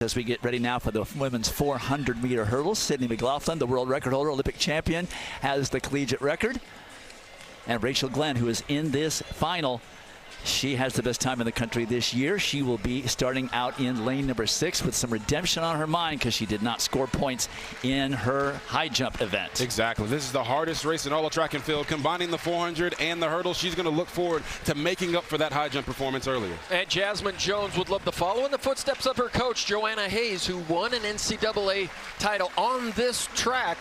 As we get ready now for the women's 400-meter hurdles, Sydney McLaughlin, the world record holder, Olympic champion, has the collegiate record. And Rachel Glenn, who is in this final, she has the best time in the country this year. She will be starting out in lane number 6 with some redemption on her mind because she did not score points in her high jump event. Exactly. This is the hardest race in all of track and field. Combining the 400 and the hurdle, she's going to look forward to making up for that high jump performance earlier. And Jasmine Jones would love to follow in the footsteps of her coach, Joanna Hayes, who won an NCAA title on this track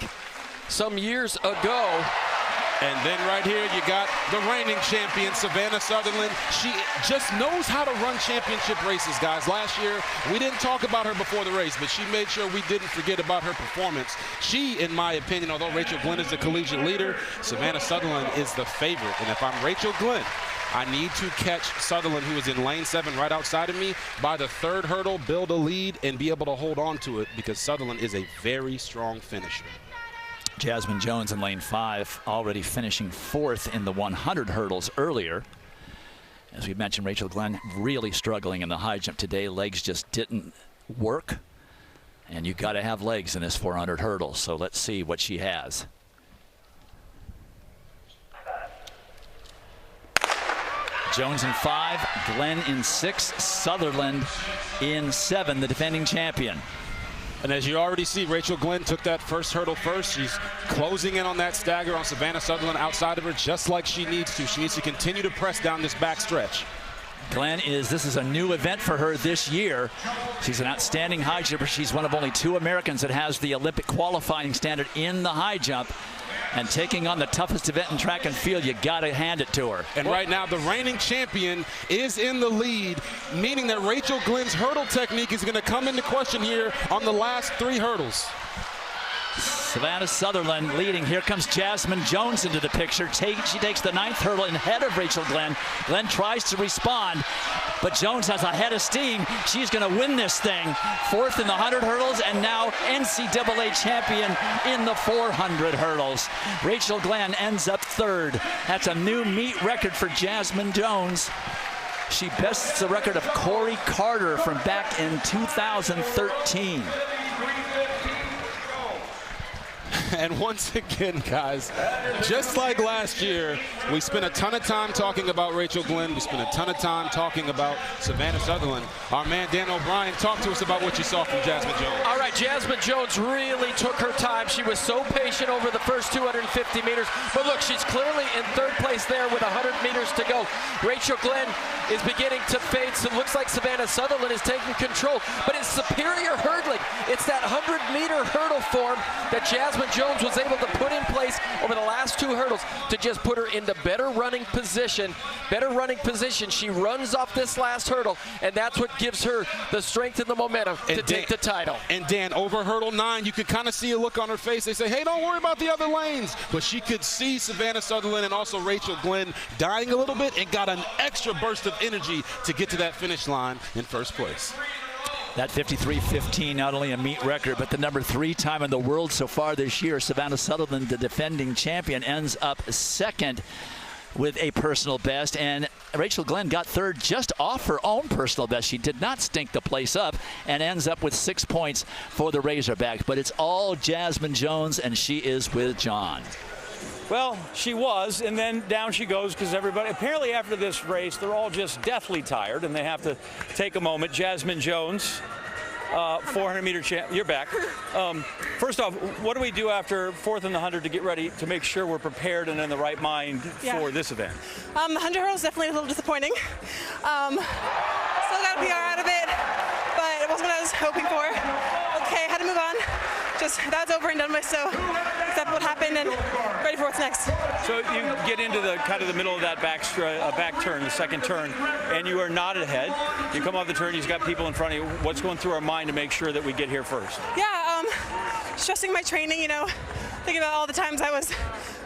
some years ago. And then right here, you got the reigning champion, Savannah Sutherland. She just knows how to run championship races, guys. Last year, we didn't talk about her before the race, but she made sure we didn't forget about her performance. She, in my opinion, although Rachel Glenn is the collegiate leader, Savannah Sutherland is the favorite. And if I'm Rachel Glenn, I need to catch Sutherland, who is in lane 7 right outside of me, by the 3rd hurdle, build a lead, and be able to hold on to it because Sutherland is a very strong finisher. Jasmine Jones in lane 5, already finishing 4th in the 100 hurdles earlier. As we mentioned, Rachel Glenn really struggling in the high jump today. Legs just didn't work. And you got to have legs in this 400 hurdles. So let's see what she has. Jones in 5, Glenn in 6, Sutherland in 7, the defending champion. And as you already see, Rachel Glenn took that first hurdle first. She's closing in on that stagger on Savannah Sutherland outside of her, just like she needs to. She needs to continue to press down this back stretch. Glenn this is a new event for her this year. She's an outstanding high jumper. She's one of only 2 Americans that has the Olympic qualifying standard in the high jump. And taking on the toughest event in track and field, you got to hand it to her. And right now, the reigning champion is in the lead, meaning that Rachel Glenn's hurdle technique is going to come into question here on the last 3 hurdles. Savannah Sutherland leading. Here comes Jasmine Jones into the picture. She takes the 9th hurdle ahead of Rachel Glenn. Glenn tries to respond, but Jones has a head of steam. She's going to win this thing. 4th in the 100 hurdles and now NCAA champion in the 400 hurdles. Rachel Glenn ends up 3rd. That's a new meet record for Jasmine Jones. She bests the record of Corey Carter from back in 2013. And once again, guys, just like last year, we spent a ton of time talking about Rachel Glenn. We spent a ton of time talking about Savannah Sutherland. Our man Dan O'Brien, talk to us about what you saw from Jasmine Jones. All right, Jasmine Jones really took her time. She was so patient over the first 250 meters. But look, she's clearly in 3rd place there with 100 meters to go. Rachel Glenn is beginning to fade. So it looks like Savannah Sutherland is taking control. But it's superior hurdling. It's that 100-meter hurdle form that Jasmine Jones was able to put in place over the last 2 hurdles to just put her into better running position. She runs off this last hurdle, and that's what gives her the strength and the momentum to take the title. And Dan, over hurdle 9, you could kind of see a look on her face. They say, hey, don't worry about the other lanes. But she could see Savannah Sutherland and also Rachel Glenn dying a little bit and got an extra burst of energy to get to that finish line in 1st place. That 53.15, not only a meet record, but the number 3 time in the world so far this year. Savannah Sutherland, the defending champion, ends up 2nd with a personal best. And Rachel Glenn got 3rd just off her own personal best. She did not stink the place up and ends up with 6 points for the Razorbacks. But it's all Jasmine Jones, and she is with John. Well, she was, and then down she goes because everybody, apparently after this race, they're all just deathly tired, and they have to take a moment. Jasmine Jones, 400-meter champ. You're back. First off, what do we do after 4th in the 100 to get ready to make sure we're prepared and in the right mind for this event? The 100 hurdle is definitely a little disappointing. Still got a PR out of it, but it wasn't what I was hoping for. Okay, had to move on. Just that's over and done with, so accept what happened and ready for what's next. So you get into the kind of the middle of that back turn, the 2nd turn, and you are not ahead. You come off the turn, you've got people in front of you. What's going through our mind to make sure that we get here first? Yeah, stressing my training, thinking about all the times I was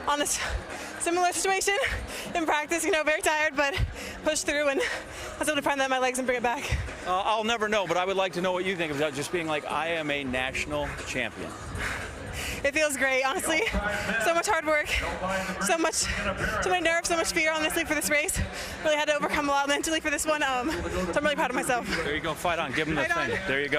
on this similar situation in practice, very tired, but pushed through and I was able to prime that in my legs and bring it back. I'll never know, but I would like to know what you think about just being like, I am a national champion. It feels great, honestly. So much hard work, so many nerves, so much fear, honestly, for this race. Really had to overcome a lot mentally for this one. So I'm really proud of myself. There you go, fight on, give them the thing. There you go.